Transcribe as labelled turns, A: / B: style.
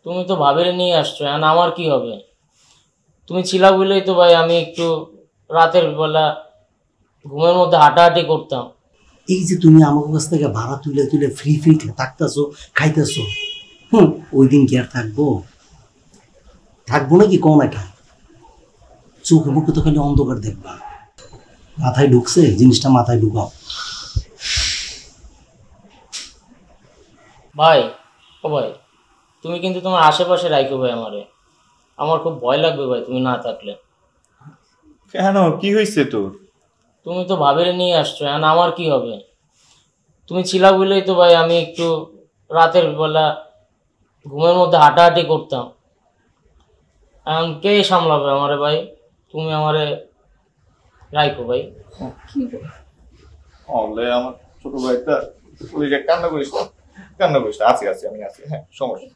A: তুমি তো ভাবিরে নিয়ে আসছো, এখন আমার কি হবে? তুমি ছিলা বলেই তো ভাই আমি একটু রাতের বেলা ঘুমের মধ্যে হাঁটাহাঁটি করতাম।
B: এই যে তুমি আমার কাছ থেকে ভাড়া তুলে তুলে ফ্রি ফ্রি থাকতেছো, খাইতেছো, ওই দিন কি আর থাকবো? থাকবো নাকি কোন একটা চোখে মুখে তো খালি অন্ধকার দেখবা। মাথায় ঢুকছে জিনিসটা, মাথায় ঢুকাও।
A: ভাই, ও ভাই, তুমি কিন্তু তোমার আশেপাশে রাখো ভাই আমারে। আমার খুব ভয় লাগবে ভাই তুমি না থাকলে।
C: কেন, কি হয়েছে তোর?
A: তুমি তো ভাবিরে নিয়ে আসছো, এখন আমার কি হবে? তুমি ছিলা বলেই তো ভাই আমি একটু রাতের বেলা ঘুমের মধ্যে হাঁটাহাঁটি করতাম। এখন কে সামলাবে আমারে ভাই? তুমি আমারে রাখো ভাই।
C: বলে আমার ছোট ভাইটা, তুই যে কান্না করিস না, কান্না করিস না, আছি আছি আমি আছি, হ্যাঁ সমস্যা